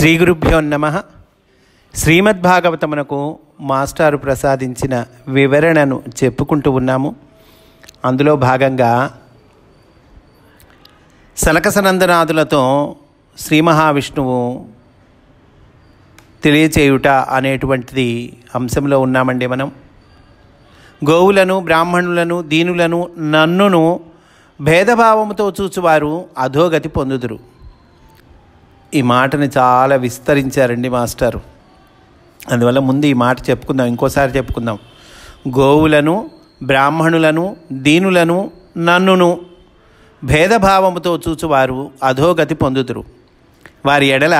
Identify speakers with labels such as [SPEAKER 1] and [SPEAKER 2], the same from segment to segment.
[SPEAKER 1] శ్రీ గురుభ్యో నమః. శ్రీమద్భాగవతమునకు మాస్టారు ప్రసాదించిన వివరణను చెప్పుకుంటూ ఉన్నాము. అందులో భాగంగా సనకసనందనాదులతో శ్రీ మహావిష్ణువు తెలియచేయుట అనేటువంటిది అంశంలో ఉన్నామండి. మనం గోవులను, బ్రాహ్మణులను, దీనులను, నన్నును భేదభావముతో చూచువారు అధోగతి పొందుదురు. ఈ మాటని చాలా విస్తరించారండి మాస్టారు. అందువల్ల ముందు ఈ మాట చెప్పుకుందాం, ఇంకోసారి చెప్పుకుందాం. గోవులను, బ్రాహ్మణులను, దీనులను, నన్నును భేదభావముతో చూచువారు అధోగతి పొందుదురు. వారి ఎడల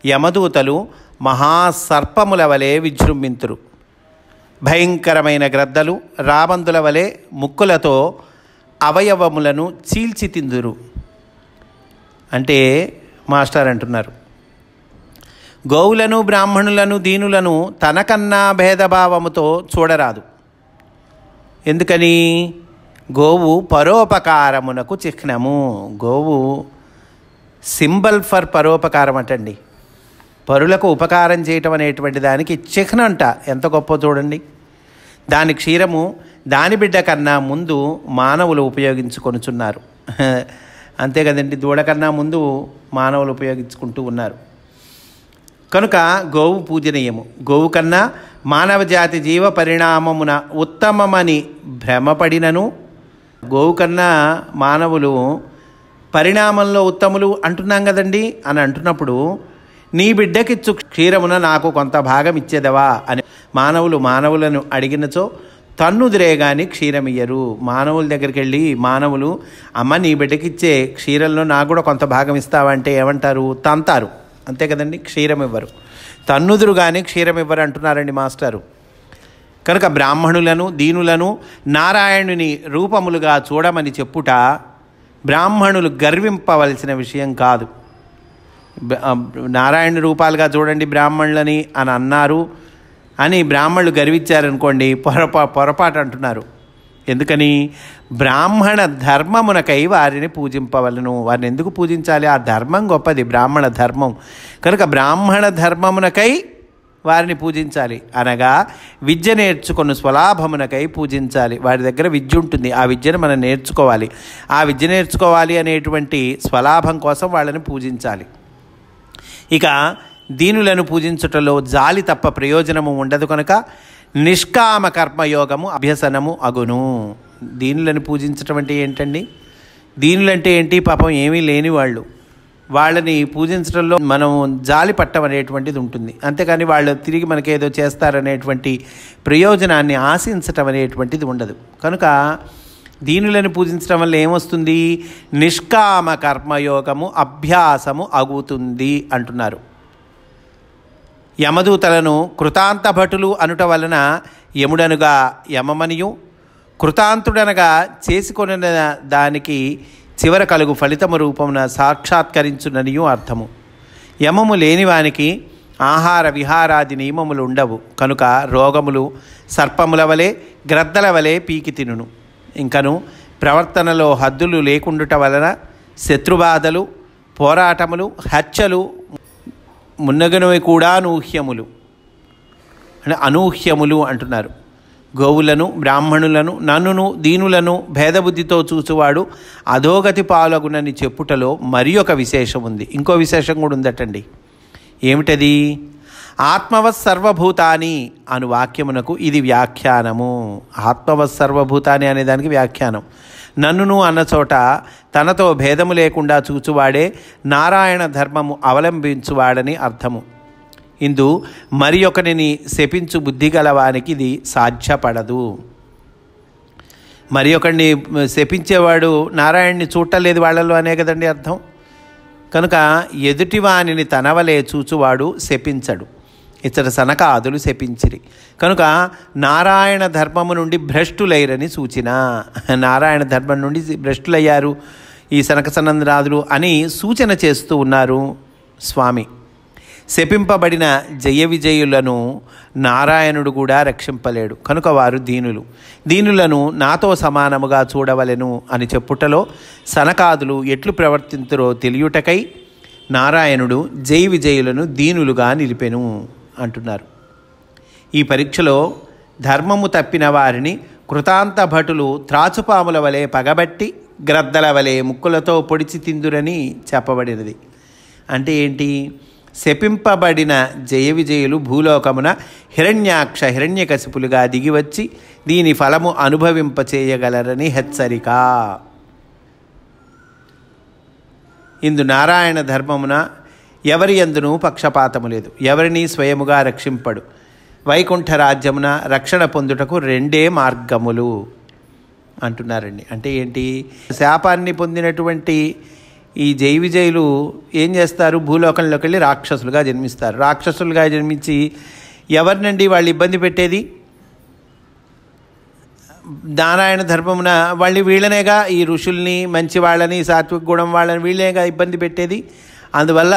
[SPEAKER 1] యమదూతలు మహాసర్పముల వలె విజృంభింతురు. భయంకరమైన గ్రద్దలు రాబందుల వలె ముక్కులతో అవయవములను చీల్చి తిందురు. అంటే మాస్టర్ అంటున్నారు, గోవులను, బ్రాహ్మణులను, దీనులను తనకన్నా భేదభావముతో చూడరాదు. ఎందుకని? గోవు పరోపకారమునకు చిహ్నము. గోవు సింబల్ ఫర్ పరోపకారం అటండి. పరులకు ఉపకారం చేయటం అనేటువంటి దానికి చిహ్నం అంట. ఎంత గొప్ప చూడండి. దాని క్షీరము దాని బిడ్డ కన్నా ముందు మానవులు ఉపయోగించుకొనుచున్నారు. అంతే కదండి, దూడ కన్నా ముందు మానవులు ఉపయోగించుకుంటూ ఉన్నారు. కనుక గోవు పూజనీయము. గోవు కన్నా మానవ జాతి జీవ పరిణామమున ఉత్తమమని భ్రమపడినను, గోవు కన్నా మానవులు పరిణామంలో ఉత్తములు అంటున్నాం కదండి. అని అంటున్నప్పుడు నీ బిడ్డకిచ్చు క్షీరమున నాకు కొంత భాగం ఇచ్చేదవా అని మానవులను అడిగినచో తన్నుదిరే కానీ క్షీరమియ్యరు. మానవుల దగ్గరికి వెళ్ళి మానవులు, అమ్మ నీ బిడ్డకిచ్చే క్షీరంలో నాకు కూడా కొంత భాగం ఇస్తావా అంటే ఏమంటారు? తంతారు. అంతే కదండి, క్షీరం ఇవ్వరు. తన్నుదురు కానీ క్షీరం ఇవ్వరు అంటున్నారండి మాస్టారు. కనుక బ్రాహ్మణులను, దీనులను నారాయణుని రూపములుగా చూడమని చెప్పుట బ్రాహ్మణులు గర్వింపవలసిన విషయం కాదు. నారాయణ రూపాలుగా చూడండి బ్రాహ్మణులని అని అన్నారు అని బ్రాహ్మణులు గర్వించారనుకోండి, పొరపాటు అంటున్నారు. ఎందుకని? బ్రాహ్మణ ధర్మమునకై వారిని పూజింపవలను. వారిని ఎందుకు పూజించాలి? ఆ ధర్మం గొప్పది, బ్రాహ్మణ ధర్మం. కనుక బ్రాహ్మణ ధర్మమునకై వారిని పూజించాలి. అనగా విద్య నేర్చుకుని స్వలాభమునకై పూజించాలి. వారి దగ్గర విద్య ఉంటుంది, ఆ విద్యను మనం నేర్చుకోవాలి. ఆ విద్య నేర్చుకోవాలి అనేటువంటి స్వలాభం కోసం వాళ్ళని పూజించాలి. ఇక దీనులను పూజించుటలో జాలి తప్ప ప్రయోజనము ఉండదు. కనుక నిష్కామ కర్మయోగము అభ్యసనము అగును. దీనులను పూజించటం అంటే ఏంటండి? దీనులంటే ఏంటి? పాపం ఏమీ లేని వాళ్ళు. వాళ్ళని పూజించడంలో మనం జాలి పట్టం అనేటువంటిది ఉంటుంది. అంతేకాని వాళ్ళు తిరిగి మనకేదో చేస్తారనేటువంటి ప్రయోజనాన్ని ఆశించటం అనేటువంటిది ఉండదు. కనుక దీనులను పూజించడం వల్ల ఏమొస్తుంది? నిష్కామ కర్మయోగము అభ్యాసము అగుతుంది అంటున్నారు. యమదూతలను కృతాంత భటులు అనుట వలన యముడనుగా యమమనియు, కృతాంతుడనగా చేసుకొనిన దానికి చివర కలుగు ఫలితము రూపమున సాక్షాత్కరించుననియు అర్థము. యమము లేనివానికి ఆహార విహారాది నియమములు ఉండవు. కనుక రోగములు సర్పముల వలె, గ్రద్దల వలె పీకి తినును. ఇంకను ప్రవర్తనలో హద్దులు లేకుండుట వలన శత్రుబాధలు, పోరాటములు, హత్యలు మున్నగనవి కూడా అనూహ్యములు అంటున్నారు. గోవులను, బ్రాహ్మణులను, నన్నును, దీనులను భేదబుద్ధితో చూచువాడు అధోగతి పాలగునని చెప్పుటలో మరి ఒక విశేషం ఉంది. ఇంకో విశేషం కూడా ఉందటండి. ఏమిటది? ఆత్మవత్ సర్వభూతాని అను వాక్యమునకు ఇది వ్యాఖ్యానము. ఆత్మవత్ సర్వభూతాని అనేదానికి వ్యాఖ్యానం. నన్నును అన్న చోట తనతో భేదము లేకుండా చూచువాడే నారాయణ ధర్మము అవలంబించువాడని అర్థము. ఇందు మరి ఒకరిని శపించు బుద్ధి గలవానికి ఇది సాధ్యపడదు. మరి ఒకరిని శపించేవాడు నారాయణ్ణి చూడలేదు వాళ్ళలో అనే కదండి అర్థం. కనుక ఎదుటివానిని తనవలే చూచువాడు శపించడు. ఇచ్చట సనకాదులు శపించిరి. కనుక నారాయణ ధర్మము నుండి భ్రష్టులైరని సూచన. నారాయణ ధర్మం నుండి భ్రష్టులయ్యారు ఈ సనకసనందనాదులు అని సూచన చేస్తూ ఉన్నారు స్వామి. శపింపబడిన జయ విజయులను నారాయణుడు కూడా రక్షింపలేడు. కనుక వారు దీనులను నాతో సమానముగా చూడవలెను అని చెప్పుటలో సనకాదులు ఎట్లు ప్రవర్తింతురో తెలియుటకై నారాయణుడు జై విజయులను దీనులుగా నిలిపెను అంటున్నారు. ఈ పరీక్షలో ధర్మము తప్పిన వారిని కృతాంత భటులు త్రాచుపాముల వలె పగబట్టి గ్రద్దల వలె ముక్కులతో పొడిచి తిందురని చెప్పబడినది. అంటే ఏంటి? శపింపబడిన జయ విజయులు భూలోకమున హిరణ్యాక్ష హిరణ్యకశిపులుగా దిగివచ్చి దీని ఫలము అనుభవింపచేయగలరని హెచ్చరిక. ఇందు నారాయణ ధర్మమున ఎవరి యందునూ పక్షపాతము లేదు, ఎవరిని స్వయముగా రక్షింపడు. వైకుంఠ రాజ్యమున రక్షణ పొందుటకు రెండే మార్గములు అంటున్నారండి. అంటే ఏంటి? శాపాన్ని పొందినటువంటి ఈ జై విజయులు ఏం చేస్తారు? భూలోకంలోకి వెళ్ళి రాక్షసులుగా జన్మిస్తారు. రాక్షసులుగా జన్మించి ఎవరినండి వాళ్ళు ఇబ్బంది పెట్టేది? నారాయణ ధర్మమున వాళ్ళు వీళ్ళనేగా, ఈ ఋషుల్ని, మంచి వాళ్ళని, సాత్విక గుణం వాళ్ళని వీళ్ళనేగా ఇబ్బంది పెట్టేది. అందువల్ల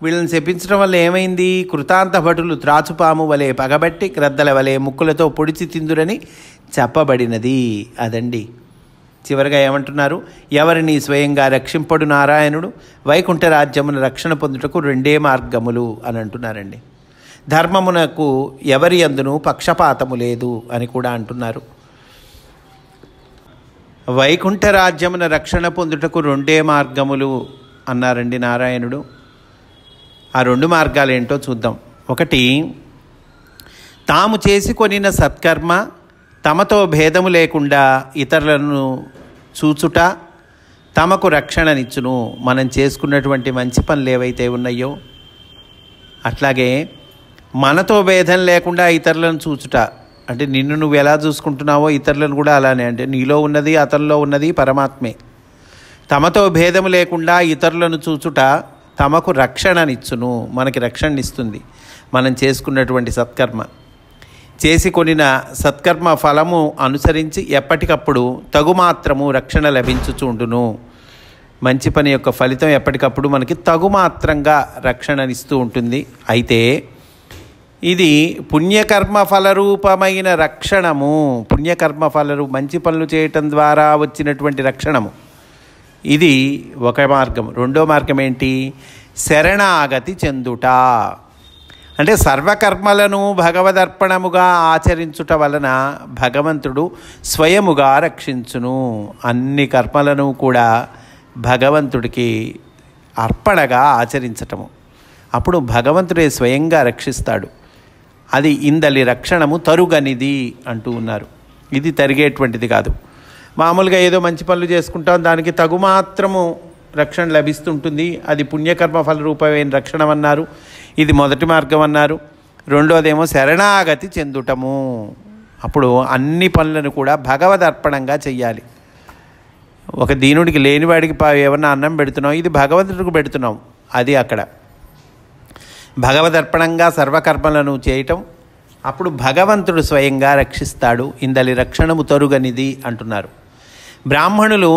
[SPEAKER 1] వీళ్ళని శపించడం వల్ల ఏమైంది? కృతాంత భటులు త్రాచుపాము వలె పగబట్టి గ్రద్దల వలె ముక్కులతో పొడిచి తిందురని చెప్పబడినది. అదండి. చివరిగా ఏమంటున్నారు? ఎవరిని స్వయంగా రక్షింపడు నారాయణుడు, వైకుంఠ రాజ్యమున రక్షణ పొందుటకు రెండే మార్గములు అని అంటున్నారండి. ధర్మమునకు ఎవరి యందునూ పక్షపాతము లేదు అని కూడా అంటున్నారు. వైకుంఠ రాజ్యమున రక్షణ పొందుటకు రెండే మార్గములు అన్నారండి నారాయణుడు. ఆ రెండు మార్గాలు ఏంటో చూద్దాం. ఒకటి, తాము చేసుకొనిన సత్కర్మ తమతో భేదము లేకుండా ఇతరులను చూచుట తమకు రక్షణనిచ్చును. మనం చేసుకున్నటువంటి మంచి పనులు ఏవైతే ఉన్నాయో అట్లాగే మనతో భేదం లేకుండా ఇతరులను చూచుట అంటే నిన్ను నువ్వు ఎలా చూసుకుంటున్నావో ఇతరులను కూడా అలానే. అంటే నీలో ఉన్నది అతనిలో ఉన్నది పరమాత్మే. తమతో భేదము లేకుండా ఇతరులను చూచుట తమకు రక్షణనిచ్చును, మనకి రక్షణనిస్తుంది మనం చేసుకున్నటువంటి సత్కర్మ. చేసి కొనిన సత్కర్మ ఫలము అనుసరించి ఎప్పటికప్పుడు తగుమాత్రము రక్షణ లభించుచుండును. మంచి పని యొక్క ఫలితం ఎప్పటికప్పుడు మనకి తగుమాత్రంగా రక్షణనిస్తూ ఉంటుంది. అయితే ఇది పుణ్యకర్మ ఫలరూపమైన రక్షణము. పుణ్యకర్మ మంచి పనులు చేయటం ద్వారా వచ్చినటువంటి రక్షణము. ఇది ఒక మార్గం. రెండో మార్గం ఏంటి? శరణాగతి చెందుట. అంటే సర్వకర్మలను భగవదర్పణముగా ఆచరించుట వలన భగవంతుడు స్వయముగా రక్షించును. అన్ని కర్మలను కూడా భగవంతుడికి అర్పణగా ఆచరించటము. అప్పుడు భగవంతుడే స్వయంగా రక్షిస్తాడు. అది ఇందలి రక్షణము తరుగనిది అంటూ ఉన్నారు. ఇది తరిగేటువంటిది కాదు. మామూలుగా ఏదో మంచి పనులు చేసుకుంటాం, దానికి తగుమాత్రము రక్షణ లభిస్తుంటుంది. అది పుణ్యకర్మ ఫల రూపమైన రక్షణ అన్నారు. ఇది మొదటి మార్గం అన్నారు. రెండోదేమో శరణాగతి చెందుటము. అప్పుడు అన్ని పనులను కూడా భగవదర్పణంగా చెయ్యాలి. ఒక దీనుడికి లేనివాడికి ఏమన్నా అన్నం పెడుతున్నాం, ఇది భగవంతుడికి పెడుతున్నాం. అది అక్కడ భగవదర్పణంగా సర్వకర్మలను చేయటం. అప్పుడు భగవంతుడు స్వయంగా రక్షిస్తాడు. ఇందలి రక్షణము తరుగనిది అంటున్నారు. బ్రాహ్మణులు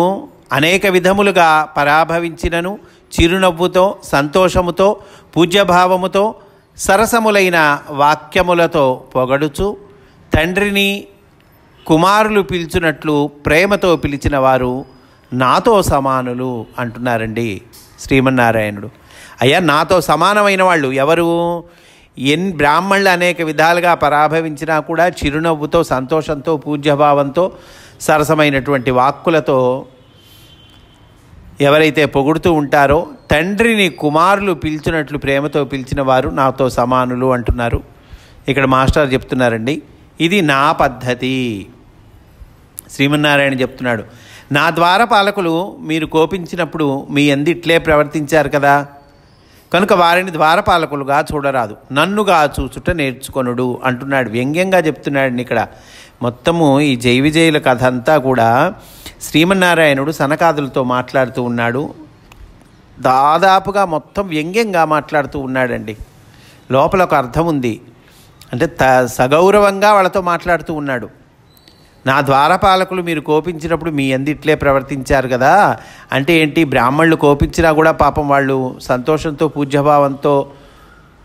[SPEAKER 1] అనేక విధములుగా పరాభవించినను చిరునవ్వుతో, సంతోషముతో, పూజ్యభావముతో, సరసములైన వాక్యములతో పొగడుచు తండ్రిని కుమారులు పిలిచినట్లు ప్రేమతో పిలిచిన వారు నాతో సమానులు అంటున్నారండి శ్రీమన్నారాయణుడు. అయ్యా, నాతో సమానమైన వాళ్ళు ఎవరు? బ్రాహ్మణులు అనేక విధాలుగా పరాభవించినా కూడా చిరునవ్వుతో, సంతోషంతో, పూజ్యభావంతో, సరసమైనటువంటి వాక్కులతో ఎవరైతే పొగుడుతూ ఉంటారో తండ్రిని కుమారులు పిలిచినట్లు ప్రేమతో పిలిచిన వారు నాతో సమానులు అంటున్నారు. ఇక్కడ మాస్టర్ చెప్తున్నారండి, ఇది నా పద్ధతి. శ్రీమన్నారాయణ చెప్తున్నాడు, నా ద్వారపాలకులు మీరు కోపించినప్పుడు మీ ఇట్లే ప్రవర్తించారు కదా, కనుక వారిని ద్వారపాలకులుగా చూడరాదు, నన్నుగా చూచుట నేర్చుకొనుడు అంటున్నాడు. వ్యంగ్యంగా చెప్తున్నాడు ఇక్కడ. మొత్తము ఈ జై విజయుల కథ అంతా కూడా శ్రీమన్నారాయణుడు సనకాదులతో మాట్లాడుతూ ఉన్నాడు. దాదాపుగా మొత్తం వ్యంగ్యంగా మాట్లాడుతూ ఉన్నాడండి. లోపల ఒక అర్థం ఉంది. అంటే సగౌరవంగా వాళ్ళతో మాట్లాడుతూ ఉన్నాడు. నా ద్వారపాలకులు మీరు కోపించినప్పుడు మీ ఇట్లే ప్రవర్తించారు కదా అంటే ఏంటి? బ్రాహ్మణులు కోపించినా కూడా పాపం వాళ్ళు సంతోషంతో, పూజ్యభావంతో,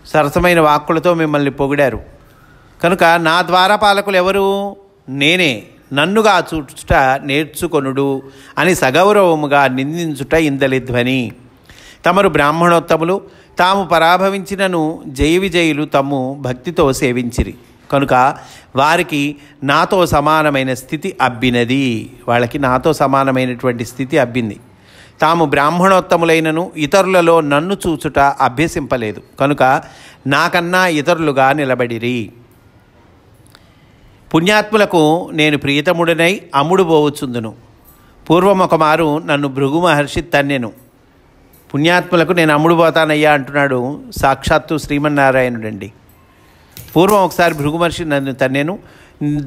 [SPEAKER 1] సరసమైన వాక్కులతో మిమ్మల్ని పొగిడారు. కనుక నా ద్వారపాలకులు ఎవరు? నేనే. నన్నుగా చూచుట నేర్చుకొనుడు అని సగౌరవముగా నిందించుట ఇందలి ధ్వని. తమరు బ్రాహ్మణోత్తములు, తాము పరాభవించినను జయ విజయులు తమ్ము భక్తితో సేవించిరి కనుక వారికి నాతో సమానమైన స్థితి అబ్బినది. వాళ్ళకి నాతో సమానమైనటువంటి స్థితి అబ్బింది. తాము బ్రాహ్మణోత్తములైనను ఇతరులలో నన్ను చూచుట అభ్యసింపలేదు కనుక నాకన్నా ఇతరులుగా నిలబడిరి. పుణ్యాత్ములకు నేను ప్రియతముడనై అమ్ముడు పోవచ్చుందును. పూర్వం ఒక మారు నన్ను భృగు మహర్షి తన్నెను. పుణ్యాత్ములకు నేను అమ్ముడు పోతానయ్యా అంటున్నాడు సాక్షాత్తు శ్రీమన్నారాయణుడండి. పూర్వం ఒకసారి భృగు మహర్షి నన్ను తన్నెను.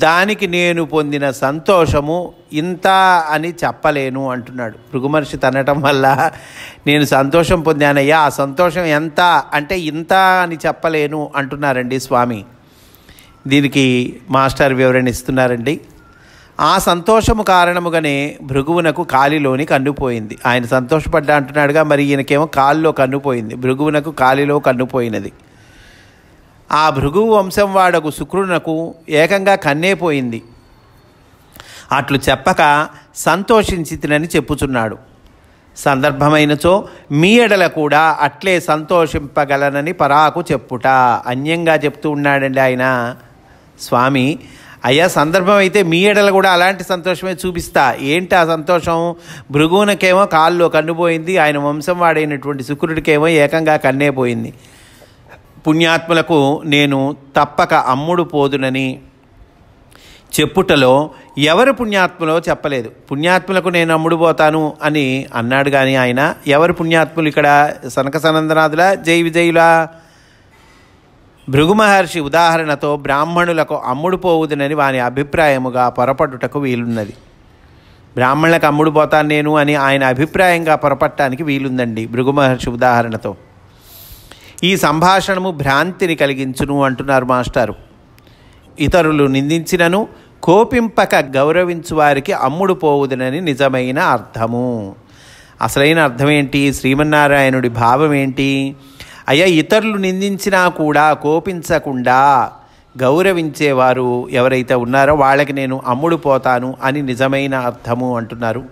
[SPEAKER 1] దానికి నేను పొందిన సంతోషము ఇంత అని చెప్పలేను అంటున్నాడు. భృగు మహర్షి తన్నటం వల్ల నేను సంతోషం పొందానయ్యా, ఆ సంతోషం ఎంత అంటే ఇంత అని చెప్పలేను అంటున్నారండి స్వామి. దీనికి మాస్టర్ వివరణ ఇస్తున్నారండి. ఆ సంతోషము కారణముగానే భృగువునకు కాలిలోని కన్నుపోయింది. ఆయన సంతోషపడ్డా అంటున్నాడుగా, మరి ఈయనకేమో కాలులో కన్నుపోయింది, భృగువునకు కాలిలో కన్నుపోయినది. ఆ భృగువు వంశం వాడకు శుక్రునకు ఏకంగా కన్నేపోయింది. అట్లు చెప్పక సంతోషించి తినని చెప్పుచున్నాడు. సందర్భమైనచో మీ ఎడల కూడా అట్లే సంతోషింపగలనని పరాకు చెప్పుట. అన్యంగా చెప్తూ ఉన్నాడండి ఆయన స్వామి. అయ్యా, సందర్భం అయితే మీ ఎడల కూడా అలాంటి సంతోషమే చూపిస్తా. ఏంటి ఆ సంతోషం? భృగువునకేమో కాల్లో కన్నుపోయింది, ఆయన వంశం వాడైనటువంటి శుక్రుడికేమో ఏకంగా కన్నే పోయింది. పుణ్యాత్ములకు నేను తప్పక అమ్ముడు పోదునని చెప్పుటలో ఎవరు పుణ్యాత్ములో చెప్పలేదు. పుణ్యాత్ములకు నేను అమ్ముడు పోతాను అని అన్నాడు కానీ ఆయన ఎవరు పుణ్యాత్ములు ఇక్కడ? సనక సనందనాథుల, జై విజయులా? భృగు మహర్షి ఉదాహరణతో బ్రాహ్మణులకు అమ్ముడు పోవుదునని వాని అభిప్రాయముగా పొరపడుటకు వీలున్నది. బ్రాహ్మణులకు అమ్ముడు పోతాను నేను అని ఆయన అభిప్రాయంగా పొరపట్టడానికి వీలుందండి భృగు మహర్షి ఉదాహరణతో. ఈ సంభాషణము భ్రాంతిని కలిగించును అంటున్నారు మాస్టారు. ఇతరులు నిందించినను కోపింపక గౌరవించు వారికి అమ్ముడు పోవుదునని నిజమైన అర్థము. అసలైన అర్థం ఏంటి? శ్రీమన్నారాయణుడి భావం ఏంటి? అయ్యా, ఇతరులు నిందించినా కూడా కోపించకుండా గౌరవించేవారు ఎవరైతే ఉన్నారో వాళ్ళకి నేను అమ్ముడు పోతాను అని నిజమైన అర్థము అంటున్నారు.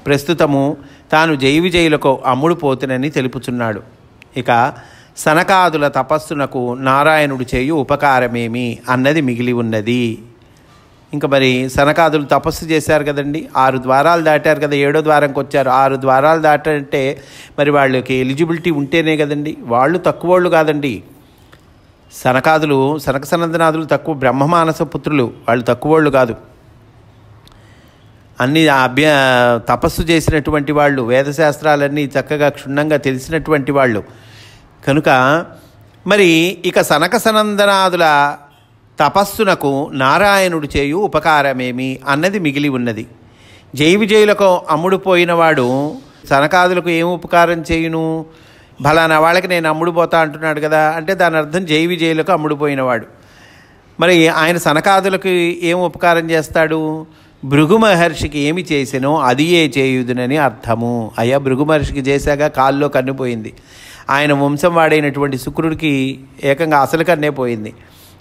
[SPEAKER 1] ప్రస్తుతము తాను జయ విజయులకు అమ్ముడు పోతునని తెలుపుచున్నాడు. ఇక సనకాదుల తపస్సునకు నారాయణుడు చేయు ఉపకారమేమి అన్నది మిగిలి ఉన్నది. ఇంకా మరి సనకాదులు తపస్సు చేశారు కదండి, 6 ద్వారాలు దాటారు కదా, 7వ ద్వారంకి వచ్చారు. 6 ద్వారాలు దాటంటే మరి వాళ్ళకి ఎలిజిబిలిటీ ఉంటేనే కదండి. వాళ్ళు తక్కువ వాళ్ళు కాదండి. సనకాదులు, సనక సనందనాదులు తక్కువ బ్రహ్మమానస పుత్రులు, వాళ్ళు తక్కువ వాళ్ళు కాదు. అన్ని తపస్సు చేసినటువంటి వాళ్ళు, వేదశాస్త్రాలన్నీ చక్కగా క్షుణ్ణంగా తెలిసినటువంటి వాళ్ళు కనుక మరి ఇక సనక సనందనాదుల తపస్సునకు నారాయణుడు చేయు ఉపకారమేమి అన్నది మిగిలి ఉన్నది. జై విజయులకు అమ్ముడు పోయినవాడు సనకాదులకు ఏం ఉపకారం చేయును? భలానా వాళ్ళకి నేను అమ్ముడు పోతా అంటున్నాడు కదా, అంటే దాని అర్థం జై విజయులకు అమ్ముడు పోయినవాడు. మరి ఆయన సనకాదులకు ఏం ఉపకారం చేస్తాడు? భృగు మహర్షికి ఏమి చేసినో అది ఏ చేయుదునని అర్థము. అయ్యా, భృగు మహర్షికి చేశాక కాల్లో కన్నుపోయింది. ఆయన వంశం వాడైనటువంటి శుక్రుడికి ఏకంగా అసలు కన్నే పోయింది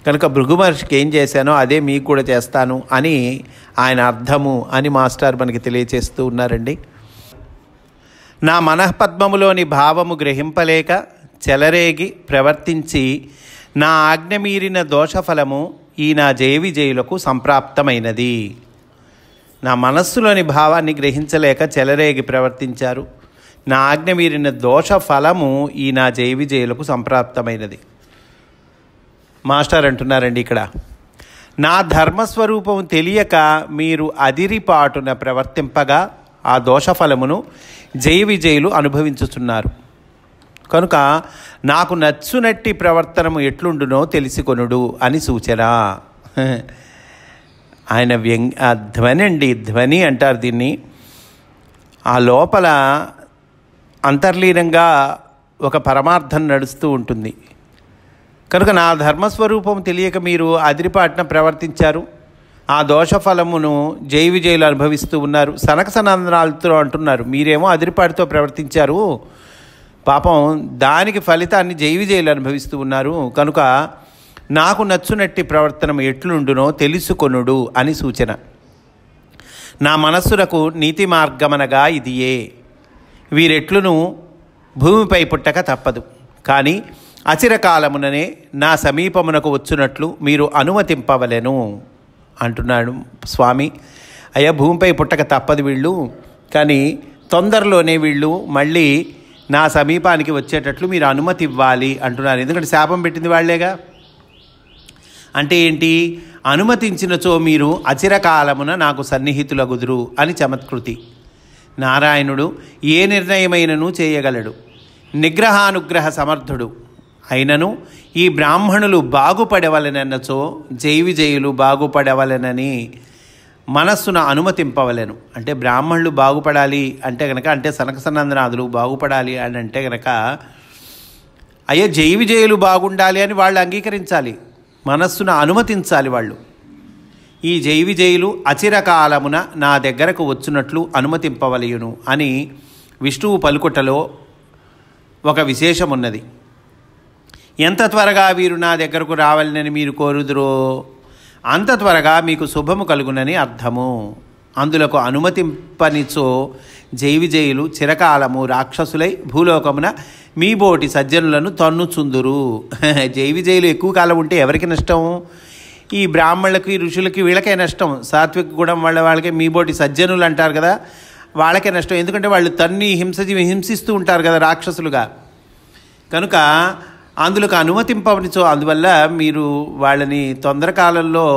[SPEAKER 1] కనుక భృగు మహర్షికి ఏం చేశానో అదే మీకు కూడా చేస్తాను అని ఆయన అర్థము అని మాస్టర్ మనకి తెలియచేస్తూ ఉన్నారండి. నా మనఃపద్మములోని భావము గ్రహింపలేక చెలరేగి ప్రవర్తించి నా ఆజ్ఞ మీరిన దోషఫలము ఈ నా జయ విజయులకు సంప్రాప్తమైనది. నా మనస్సులోని భావాన్ని గ్రహించలేక చెలరేగి ప్రవర్తించారు. నా ఆజ్ఞ మీరిన దోష ఫలము ఈ నా జయ విజయులకు సంప్రాప్తమైనది. మాస్టర్ అంటున్నారండి ఇక్కడ, నా ధర్మస్వరూపము తెలియక మీరు అదిరిపాటున ప్రవర్తింపగా ఆ దోషఫలమును జయ విజయులు అనుభవించుచున్నారు. కనుక నాకు నచ్చునట్టి ప్రవర్తనము ఎట్లుండునో తెలిసికొనుడు అని సూచన. ఆయన ధ్వని అండి, ధ్వని అంటారు దీన్ని. ఆ లోపల అంతర్లీనంగా ఒక పరమార్థం నడుస్తూ ఉంటుంది. కనుక నా ధర్మస్వరూపం తెలియక మీరు అదిరిపాటున ప్రవర్తించారు. ఆ దోషఫలమును జయ విజయులు అనుభవిస్తూ ఉన్నారు. సనక సనందనాలతో అంటున్నారు, మీరేమో అదిరిపాటుతో ప్రవర్తించారు, పాపం దానికి ఫలితాన్ని జయ విజయులు అనుభవిస్తూ ఉన్నారు. కనుక నాకు నచ్చునట్టి ప్రవర్తన ఎట్లుండునో తెలుసుకొనుడు అని సూచన. నా మనస్సునకు నీతి మార్గమనగా ఇదియే. వీరెట్లును భూమిపై పుట్టక తప్పదు. కానీ అచిరకాలముననే నా సమీపమునకు వచ్చునట్లు మీరు అనుమతింపవలెను అంటున్నాడు స్వామి. అయ్యా, భూమిపై పుట్టక తప్పదు వీళ్ళు, కానీ తొందరలోనే వీళ్ళు మళ్ళీ నా సమీపానికి వచ్చేటట్లు మీరు అనుమతి ఇవ్వాలి అంటున్నారు. ఎందుకంటే శాపం పెట్టింది వాళ్లేగా. అంటే ఏంటి? అనుమతించినచో మీరు అచిరకాలమున నాకు సన్నిహితులగుదురు అని చమత్కృతి. నారాయణుడు ఏ నిర్ణయమైనను చేయగలడు, నిగ్రహానుగ్రహ సమర్థుడు. అయినను ఈ బ్రాహ్మణులు బాగుపడవలెనన్నచో జైవిజయులు బాగుపడవలెనని మనస్సును అనుమతింపవలెను. అంటే బ్రాహ్మణులు బాగుపడాలి అంటే కనుక, అంటే సనకసనందనాథులు బాగుపడాలి అని అంటే కనుక, అయ్యే జైవిజయులు బాగుండాలి అని వాళ్ళు అంగీకరించాలి, మనస్సును అనుమతించాలి వాళ్ళు. ఈ జైవిజయులు అచిరకాలమున నా దగ్గరకు వచ్చినట్లు అనుమతింపవలయును అని విష్ణువు పలుకుటలో ఒక విశేషం ఉన్నది. ఎంత త్వరగా వీరు నా దగ్గరకు రావాలని మీరు కోరుదురో అంత త్వరగా మీకు శుభము కలుగునని అర్థము. అందులకు అనుమతింపనిచో జైవిజయులు చిరకాలము రాక్షసులై భూలోకమున మీ బోటి సజ్జనులను తన్నుచుందురు. జైవిజయులు ఎక్కువ కాలం ఉంటే ఎవరికి నష్టం? ఈ బ్రాహ్మణులకి, ఋషులకి, వీళ్ళకే నష్టం. సాత్విక గుణం వాళ్ళకే మీ బోటి సజ్జనులు అంటారు కదా, వాళ్ళకే నష్టం. ఎందుకంటే వాళ్ళు తన్ని హింసిస్తూ ఉంటారు కదా రాక్షసులుగా. కనుక అందులోకి అనుమతింపనిచో, అందువల్ల మీరు వాళ్ళని తొందరకాలంలో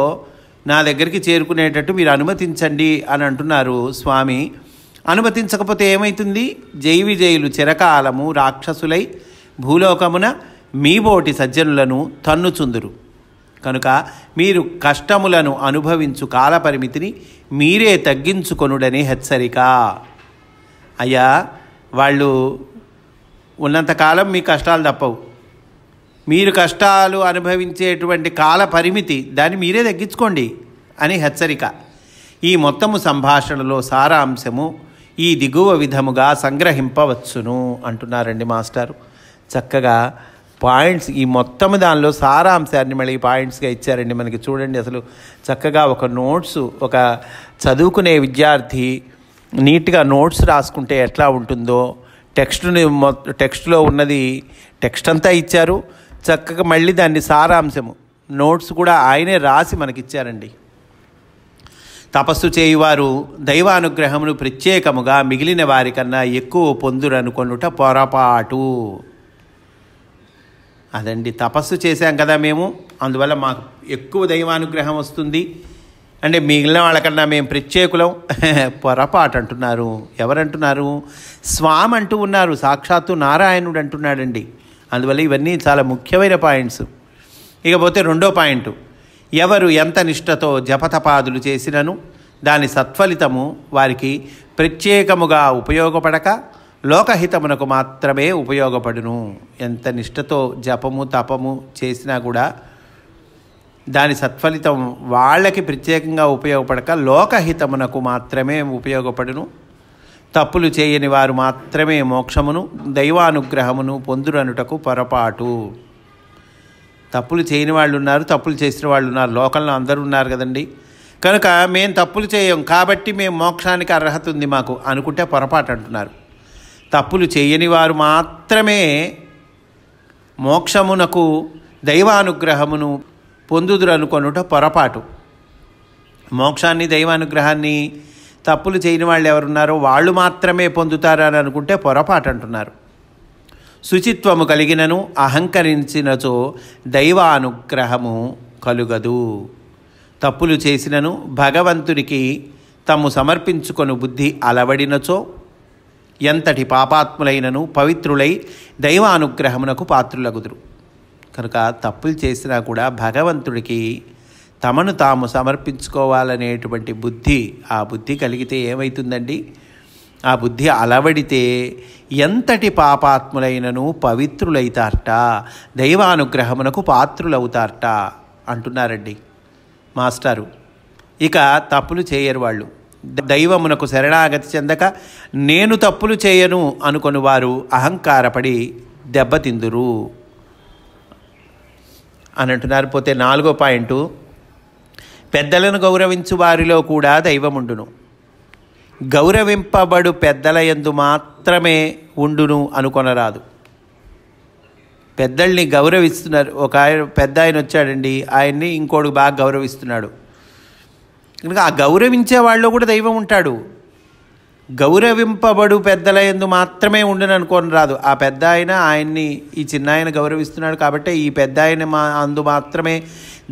[SPEAKER 1] నా దగ్గరికి చేరుకునేటట్టు మీరు అనుమతించండి అని అంటున్నారు స్వామి. అనుమతించకపోతే ఏమవుతుంది? జైవిజయులు చిరకాలము రాక్షసులై భూలోకమున మీబోటి సజ్జనులను తన్నుచుందురు. కనుక మీరు కష్టములను అనుభవించు కాలపరిమితిని మీరే తగ్గించుకొనుడని హెచ్చరిక. అయ్యా, వాళ్ళు ఉన్నంతకాలం మీ కష్టాలు తప్పవు. మీరు కష్టాలు అనుభవించేటువంటి కాల పరిమితి దాన్ని మీరే తగ్గించుకోండి అని హెచ్చరిక. ఈ మొత్తము సంభాషణలో సారాంశము ఈ దిగువ విధముగా సంగ్రహింపవచ్చును అంటున్నారండి మాస్టారు. చక్కగా పాయింట్స్, ఈ మొత్తం దానిలో సారాంశాన్ని మళ్ళీ పాయింట్స్గా ఇచ్చారండి మనకి. చూడండి, అసలు చక్కగా ఒక నోట్స్, ఒక చదువుకునే విద్యార్థి నీట్గా నోట్స్ రాసుకుంటే ఎట్లా ఉంటుందో, టెక్స్ట్లో ఉన్నది టెక్స్ట్ అంతా ఇచ్చారు, చక్కగా మళ్ళీ దాన్ని సారాంశము నోట్స్ కూడా ఆయనే రాసి మనకిచ్చారండి. తపస్సు చేయువారు దైవానుగ్రహమును ప్రత్యేకముగా మిగిలిన వారికన్నా ఎక్కువ పొందురనుకొనుట పొరపాటు. అదండి, తపస్సు చేశాం కదా మేము, అందువల్ల మాకు ఎక్కువ దైవానుగ్రహం వస్తుంది అంటే మిగిలిన వాళ్ళకన్నా మేము ప్రత్యేకులం. పొరపాటు అంటున్నారు. ఎవరంటున్నారు? స్వామి అంటూ ఉన్నారు, సాక్షాత్తు నారాయణుడు అంటున్నాడండి. అందువల్ల ఇవన్నీ చాలా ముఖ్యమైన పాయింట్స్. ఇకపోతే రెండో పాయింట్, ఎవరు ఎంత నిష్ఠతో జపతపాదులు చేసినను దాని సత్ఫలితము వారికి ప్రత్యేకముగా ఉపయోగపడక లోకహితమునకు మాత్రమే ఉపయోగపడును. ఎంత నిష్ఠతో జపము తపము చేసినా కూడా దాని సత్ఫలితం వాళ్ళకి ప్రత్యేకంగా ఉపయోగపడక లోకహితమునకు మాత్రమే ఉపయోగపడును. తప్పులు చేయని వారు మాత్రమే మోక్షమును దైవానుగ్రహమును పొందురనుటకు పొరపాటు. తప్పులు చేయని వాళ్ళు ఉన్నారు, తప్పులు చేసిన వాళ్ళు ఉన్నారు, లోకంలో అందరూ ఉన్నారు కదండి. కనుక మేము తప్పులు చేయం కాబట్టి మేము మోక్షానికి అర్హత ఉంది మాకు అనుకుంటే పొరపాటు అంటున్నారు. తప్పులు చేయని వారు మాత్రమే మోక్షమునకు దైవానుగ్రహమును పొందుదురు అనుకొనుట పొరపాటు. మోక్షాన్ని దైవానుగ్రహాన్ని తప్పులు చేయని వాళ్ళు ఎవరున్నారో వాళ్ళు మాత్రమే పొందుతారని అనుకుంటే పొరపాటు అంటున్నారు. శుచిత్వము కలిగినను అహంకరించినచో దైవానుగ్రహము కలుగదు. తప్పులు చేసినను భగవంతుడికి తమ్ము సమర్పించుకొను బుద్ధి అలవడినచో ఎంతటి పాపాత్ములైనను పవిత్రులై దైవానుగ్రహమునకు పాత్రులగుదురు. కనుక తప్పులు చేసినా కూడా భగవంతుడికి తమను తాము సమర్పించుకోవాలనేటువంటి బుద్ధి, ఆ బుద్ధి కలిగితే ఏమవుతుందండి? ఆ బుద్ధి అలవడితే ఎంతటి పాపాత్ములైనను పవిత్రులైతారట, దైవానుగ్రహమునకు పాత్రులవుతారట అంటున్నారండి మాస్టారు. ఇక తప్పులు చేయరు వాళ్ళు. దైవమునకు శరణాగతి చెందక నేను తప్పులు చేయను అనుకొని వారు అహంకారపడి దెబ్బతిందురు అని అంటున్నారు. పోతే నాలుగో పాయింట్, పెద్దలను గౌరవించు వారిలో కూడా దైవముండును. గౌరవింపబడు పెద్దల యందు మాత్రమే ఉండును అనుకొనరాదు. పెద్దల్ని గౌరవిస్తున్నారు. ఒక పెద్ద ఆయన వచ్చాడండి, ఆయన్ని ఇంకోడు బాగా గౌరవిస్తున్నాడు కనుక ఆ గౌరవించే వాళ్ళలో కూడా దైవం ఉంటాడు. గౌరవింపబడు పెద్దల యందు మాత్రమే ఉండును అనుకోని రాదు. ఆ పెద్ద ఆయన ఆయన్ని ఈ చిన్న ఆయన గౌరవిస్తున్నాడు కాబట్టి ఈ పెద్ద ఆయన అందు మాత్రమే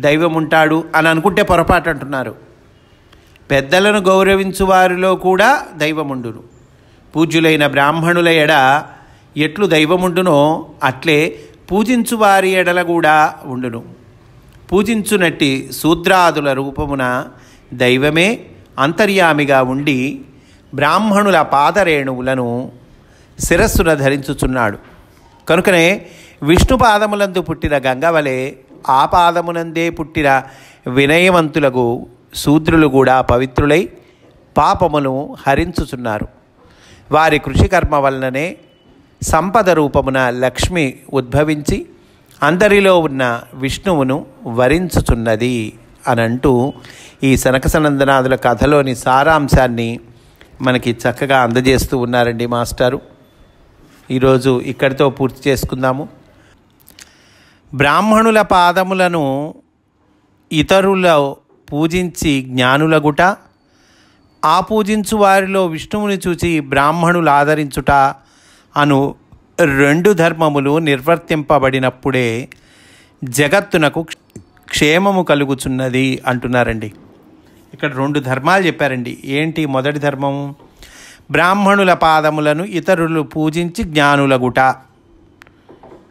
[SPEAKER 1] దైవం ఉంటాడు అని అనుకుంటే పొరపాటు అంటున్నారు. పెద్దలను గౌరవించు వారిలో కూడా దైవముండును. పూజ్యులైన బ్రాహ్మణుల ఎడ ఎట్లు దైవముండునో అట్లే పూజించు వారి ఎడల కూడా ఉండును. పూజించునట్టి శూద్రాదుల రూపమున దైవమే అంతర్యామిగా ఉండి బ్రాహ్మణుల పాదరేణువులను శిరస్సున ధరించుచున్నాడు. కనుకనే విష్ణు పాదములందు పుట్టిన గంగవలే ఆ పాదమునందే పుట్టిన వినయవంతులకు శూద్రులు కూడా పవిత్రులై పాపమును హరించుచున్నారు. వారి కృషికర్మ వలననే సంపద రూపమున లక్ష్మి ఉద్భవించి అందరిలో ఉన్న విష్ణువును వరించుచున్నది అనంటూ ఈ సనకసనందనాథుల కథలోని సారాంశాన్ని మనకి చక్కగా అందజేస్తూ ఉన్నారండి మాస్టారు. ఈరోజు ఇక్కడితో పూర్తి చేసుకుందాము. బ్రాహ్మణుల పాదములను ఇతరుల పూజించి జ్ఞానులగుట, ఆ పూజించు వారిలో విష్ణువుని చూచి బ్రాహ్మణులు ఆదరించుట అను 2 ధర్మములు నిర్వర్తింపబడినప్పుడే జగత్తునకు క్షేమము కలుగుచున్నది అంటున్నారండి. ఇక్కడ 2 ధర్మాలు చెప్పారండి. ఏంటి మొదటి ధర్మం? బ్రాహ్మణుల పాదములను ఇతరులు పూజించి జ్ఞానులగుట.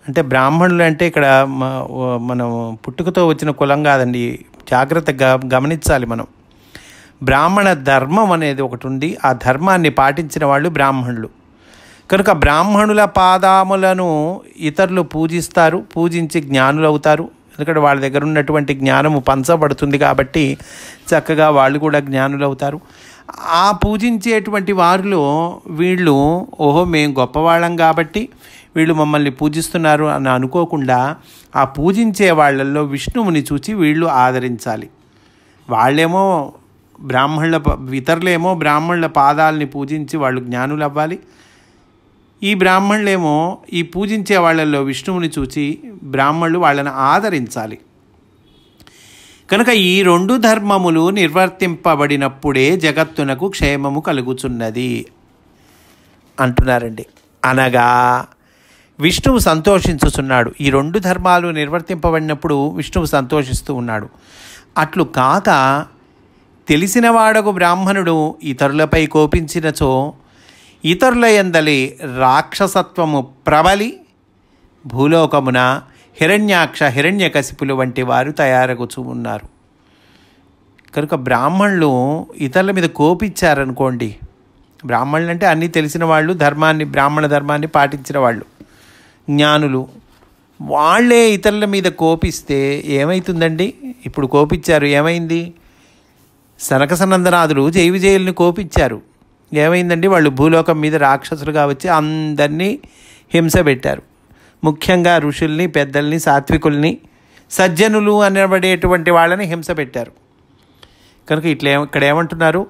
[SPEAKER 1] అంటే బ్రాహ్మణులు అంటే ఇక్కడ మనం పుట్టుకతో వచ్చిన కులం కాదండి, జాగ్రత్తగా గమనించాలి మనం. బ్రాహ్మణ ధర్మం అనేది ఒకటి ఉంది, ఆ ధర్మాన్ని పాటించిన వాళ్ళు బ్రాహ్మణులు. కనుక బ్రాహ్మణుల పాదములను ఇతరులు పూజిస్తారు, పూజించి జ్ఞానులు అవుతారు. ఎందుకంటే వాళ్ళ దగ్గర ఉన్నటువంటి జ్ఞానము పంచబడుతుంది కాబట్టి చక్కగా వాళ్ళు కూడా జ్ఞానులు అవుతారు. ఆ పూజించేటువంటి వారిలో వీళ్ళు ఓహో మేము గొప్పవాళ్ళం కాబట్టి వీళ్ళు మమ్మల్ని పూజిస్తున్నారు అని అనుకోకుండా ఆ పూజించే వాళ్ళల్లో విష్ణువుని చూచి వీళ్ళు ఆదరించాలి. వాళ్ళేమో ఇతరులేమో బ్రాహ్మణుల పాదాలని పూజించి వాళ్ళు జ్ఞానులు అవ్వాలి. ఈ బ్రాహ్మణులేమో ఈ పూజించే వాళ్ళల్లో విష్ణువుని చూచి బ్రాహ్మణులు వాళ్ళని ఆదరించాలి. కనుక ఈ 2 ధర్మములు నిర్వర్తింపబడినప్పుడే జగత్తునకు క్షేమము కలుగుచున్నది అంటున్నారండి. అనగా విష్ణువు సంతోషించుచున్నాడు. ఈ 2 ధర్మాలు నిర్వర్తింపబడినప్పుడు విష్ణువు సంతోషిస్తూ ఉన్నాడు. అట్లు కాక తెలిసినవాడకు బ్రాహ్మణుడు ఇతరులపై కోపించినచో ఇతరుల యందలి రాక్షసత్వము ప్రబలి భూలోకమున హిరణ్యాక్ష హిరణ్యకశిపులు వంటి వారు తయారగుచూ ఉన్నారు. కనుక బ్రాహ్మణులు ఇతరుల మీద కోపించారనుకోండి, బ్రాహ్మణులు అంటే అన్నీ తెలిసిన వాళ్ళు, బ్రాహ్మణ ధర్మాన్ని పాటించిన వాళ్ళు, జ్ఞానులు, వాళ్ళే ఇతరుల మీద కోపిస్తే ఏమవుతుందండి? ఇప్పుడు కోపించారు, ఏమైంది? సనకసనందనాథులు జై విజయుల్ని కోపించారు, ఏమైందండి? వాళ్ళు భూలోకం మీద రాక్షసులుగా వచ్చి అందరినీ హింస పెట్టారు. ముఖ్యంగా ఋషుల్ని, పెద్దల్ని, సాత్వికుల్ని, సజ్జనులు అనబడేటువంటి వాళ్ళని హింస పెట్టారు. కనుక ఇక్కడ ఏమంటున్నారు?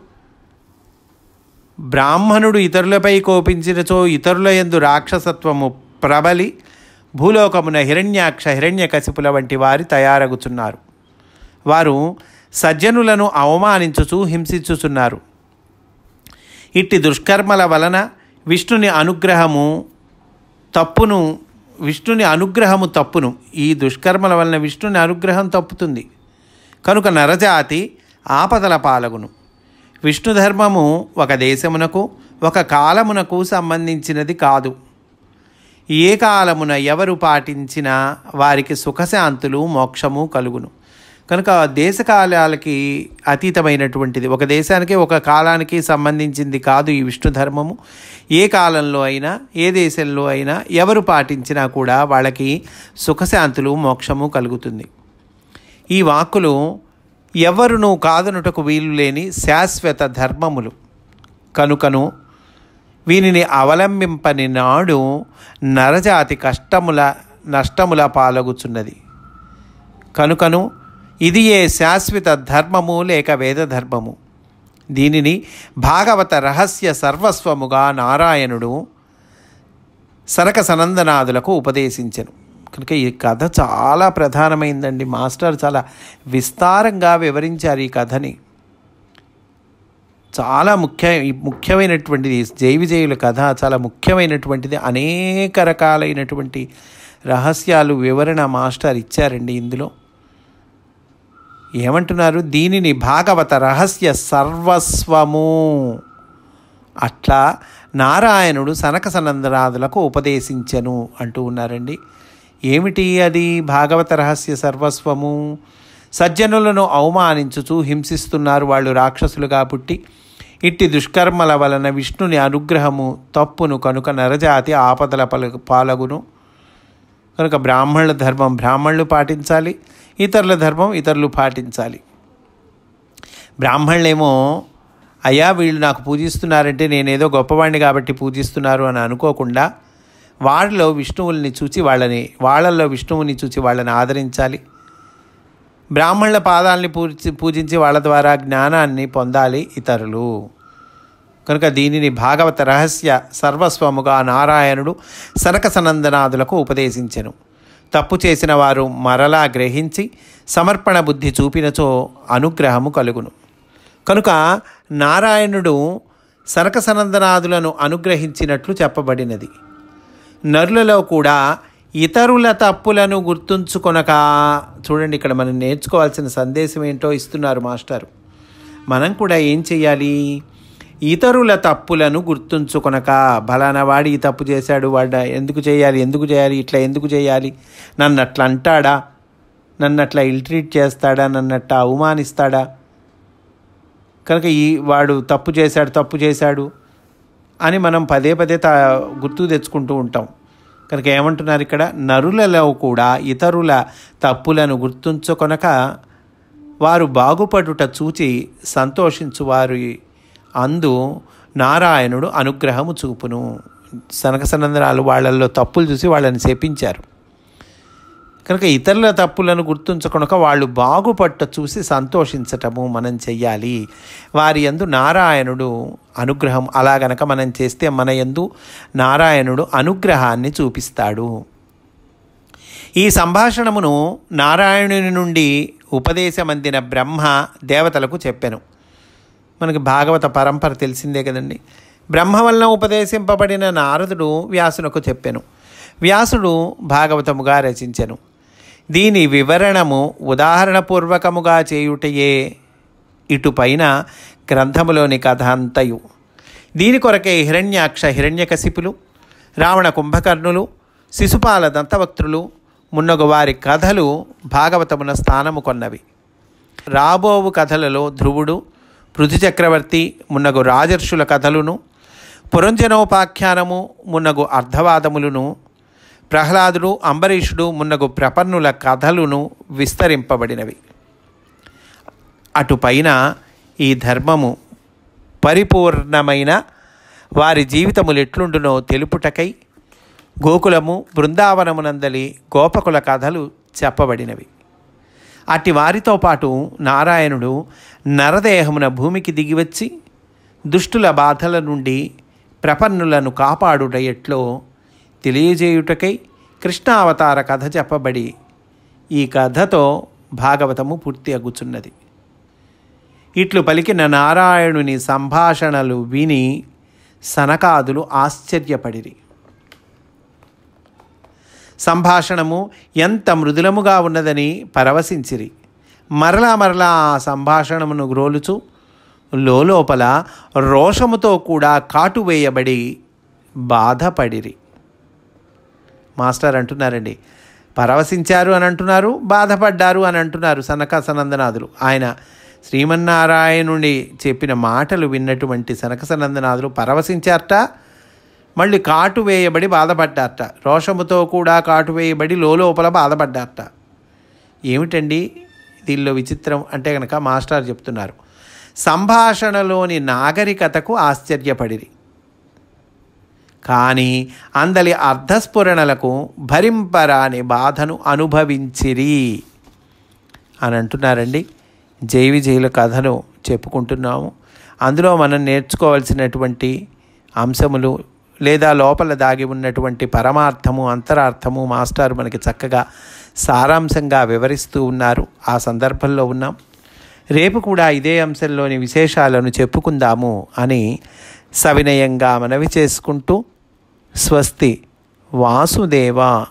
[SPEAKER 1] బ్రాహ్మణుడు ఇతరులపై కోపించినచో ఇతరుల యందు రాక్షసత్వము ప్రబలి భూలోకమున హిరణ్యాక్ష హిరణ్యకశిపుల వంటి వారి తయారగుచున్నారు. వారు సజ్జనులను అవమానించుచు హింసించుచున్నారు. ఇట్టి దుష్కర్మల వలన విష్ణుని అనుగ్రహము తప్పును. ఈ దుష్కర్మల వలన విష్ణుని అనుగ్రహం తప్పుతుంది. కనుక నరజాతి ఆపదల పాలగును. విష్ణు ధర్మము ఒక దేశమునకు ఒక కాలమునకు సంబంధించినది కాదు. ఏ కాలమున ఎవరు పాటించినా వారికి సుఖశాంతులు మోక్షము కలుగును. కనుక దేశకాలాలకి అతీతమైనటువంటిది, ఒక దేశానికి ఒక కాలానికి సంబంధించింది కాదు ఈ విష్ణు ధర్మము. ఏ కాలంలో అయినా ఏ దేశంలో అయినా ఎవరు పాటించినా కూడా వాళ్ళకి సుఖశాంతులు మోక్షము కలుగుతుంది. ఈ వాక్కులు ఎవరునూ కాదనుటకు వీలు లేని శాశ్వత ధర్మములు కనుకను వీనిని అవలంబింపని నాడు నరజాతి నష్టముల పాలగుచున్నది. కనుకను ఇది ఏ శాశ్వత ధర్మము లేక వేద ధర్మము. దీనిని భాగవత రహస్య సర్వస్వముగా నారాయణుడు సనక సనందనాదులకు ఉపదేశించెను. కనుక ఈ కథ చాలా ప్రధానమైందండి. మాస్టర్ చాలా విస్తారంగా వివరించారు ఈ కథని. చాలా ముఖ్యమైనటువంటిది జైవిజయుల కథ, చాలా ముఖ్యమైనటువంటిది. అనేక రకాలైనటువంటి రహస్యాలు వివరణ మాస్టర్ ఇచ్చారండి ఇందులో. ఏమంటున్నారు? దీనిని భాగవత రహస్య సర్వస్వము. అట్లా నారాయణుడు సనక సనందనాదులకు ఉపదేశించెను అంటూ ఉన్నారండి. ఏమిటి అది భాగవత రహస్య సర్వస్వము? సజ్జనులను అవమానించుచు హింసిస్తున్నారు వాళ్ళు రాక్షసులుగా పుట్టి. ఇట్టి దుష్కర్మల వలన విష్ణుని అనుగ్రహము తప్పును కనుక నరజాతి ఆపదల పాలగును. కనుక బ్రాహ్మణుల ధర్మం బ్రాహ్మణులు పాటించాలి, ఇతరుల ధర్మం ఇతరులు పాటించాలి. బ్రాహ్మణులేమో అయ్యా వీళ్ళు నాకు పూజిస్తున్నారంటే నేనేదో గొప్పవాడిని కాబట్టి పూజిస్తున్నారు అని అనుకోకుండా వాళ్ళలో విష్ణువుల్ని చూచి వాళ్ళల్లో విష్ణువుని చూచి వాళ్ళని ఆదరించాలి. బ్రాహ్మణుల పాదాలని పూజించి వాళ్ళ ద్వారా జ్ఞానాన్ని పొందాలి ఇతరులు. కనుక దీనిని భాగవత రహస్య సర్వస్వముగా నారాయణుడు సనక సనందనాదులకు ఉపదేశించెను. తప్పు చేసిన వారు మరలా గ్రహించి సమర్పణ బుద్ధి చూపినచో అనుగ్రహము కలుగును. కనుక నారాయణుడు సనక సనందనాదులను అనుగ్రహించినట్లు చెప్పబడినది. నరులలో కూడా ఇతరుల తప్పులను గుర్తుంచుకొనక, చూడండి ఇక్కడ మనం నేర్చుకోవాల్సిన సందేశం ఏంటో ఇస్తున్నారు మాస్టారు. మనం కూడా ఏం చెయ్యాలి? ఇతరుల తప్పులను గుర్తుంచుకొనక, ఫలానా వాడు ఈ తప్పు చేశాడు, వాడు ఎందుకు చేయాలి, ఇట్లా ఎందుకు చేయాలి, నన్ను అట్లా అంటాడా, నన్ను అట్లా ఇల్ట్రీట్ చేస్తాడా, నన్ను అట్లా అవమానిస్తాడా, కనుక వాడు తప్పు చేశాడు అని మనం పదే గుర్తు తెచ్చుకుంటూ ఉంటాం. కనుక ఏమంటున్నారు ఇక్కడ? నరులలో కూడా ఇతరుల తప్పులను గుర్తుంచుకొనక వారు బాగుపడుట చూచి సంతోషించు వారి అందు నారాయణుడు అనుగ్రహము చూపును. సనక సనందనాలు వాళ్ళల్లో తప్పులు చూసి వాళ్ళని శపించారు. కనుక ఇతరుల తప్పులను గుర్తుంచుకొనక వాళ్ళు బాగుపట్ట చూసి సంతోషించటము మనం చెయ్యాలి. వారి యందు నారాయణుడు అనుగ్రహం, అలా గనక మనం చేస్తే మన యందు నారాయణుడు అనుగ్రహాన్ని చూపిస్తాడు. ఈ సంభాషణమును నారాయణుని నుండి ఉపదేశమందిన బ్రహ్మ దేవతలకు చెప్పెను. మనకి భాగవత పరంపర తెలిసిందే కదండి. బ్రహ్మ వలన ఉపదేశింపబడిన నారదుడు వ్యాసునకు చెప్పెను. వ్యాసుడు భాగవతముగా రచించెను. దీని వివరణము ఉదాహరణపూర్వకముగా చేయుటయే ఇటుపైన గ్రంథములోని కథ అంతయు. దీని కొరకే హిరణ్యాక్ష హిరణ్యకశిపులు, రావణ కుంభకర్ణులు, శిశుపాల దంతవక్త్రులు మున్నగు వారి కథలు భాగవతమున స్థానము కొన్నవి. రాబోవు కథలలో ధ్రువుడు, పృథు చక్రవర్తి మున్నగు రాజర్షుల కథలును, పురంజనోపాఖ్యానము మున్నగు అర్ధవాదములను, ప్రహ్లాదుడు, అంబరీషుడు మున్నగు ప్రపన్నుల కథలును విస్తరింపబడినవి. అటుపైన ఈ ధర్మము పరిపూర్ణమైన వారి జీవితములు ఎట్లుండునో తెలుపుటకై గోకులము బృందావనమునందలి గోపకుల కథలు చెప్పబడినవి. అట్టి వారితో పాటు నారాయణుడు నరదేహమున భూమికి దిగివచ్చి దుష్టుల బాధల నుండి ప్రపన్నులను కాపాడుట ఎట్లో తెలియజేయుటకై కృష్ణావతార కథ చెప్పబడి ఈ కథతో భాగవతము పూర్తి అగుచున్నది. ఇట్లు పలికిన నారాయణుని సంభాషణలు విని సనకాదులు ఆశ్చర్యపడిరి. సంభాషణము ఎంత మృదులముగా ఉన్నదని పరవశించిరి. మరలా ఆ సంభాషణమును గ్రోలుచు లోపల రోషముతో కూడా కాటువేయబడి బాధపడిరి. మాస్టర్ అంటున్నారండి, పరవశించారు అని అంటున్నారు, బాధపడ్డారు అని అంటున్నారు సనక సనందనాదులు. ఆయన శ్రీమన్నారాయణుని చెప్పిన మాటలు విన్నటువంటి సనక సనందనాదులు పరవశించారట, మళ్ళీ కాటు వేయబడి బాధపడ్డారట. రోషముతో కూడా కాటు వేయబడి లోపల బాధపడ్డారట. ఏమిటండి దీనిలో విచిత్రం అంటే కనుక మాస్టర్ చెప్తున్నారు, సంభాషణలోని నాగరికతకు ఆశ్చర్యపడిరి, కానీ అందలి అర్ధస్ఫురణలకు భరింపరాని బాధను అనుభవించిరి అని అంటున్నారండి. జైవిజయుల కథను చెప్పుకుంటున్నాము. అందులో మనం నేర్చుకోవాల్సినటువంటి అంశములు లేదా లోపల దాగి ఉన్నటువంటి పరమార్థము, అంతరార్థము మాస్టర్ మనకి చక్కగా సారాంశంగా వివరిస్తూ ఉన్నారు. ఆ సందర్భంలో ఉన్నాం. రేపు కూడా ఇదే అంశంలోని విశేషాలను చెప్పుకుందాము అని సవినయంగా మనవి చేసుకుంటూ, స్వస్తి. వాసుదేవ.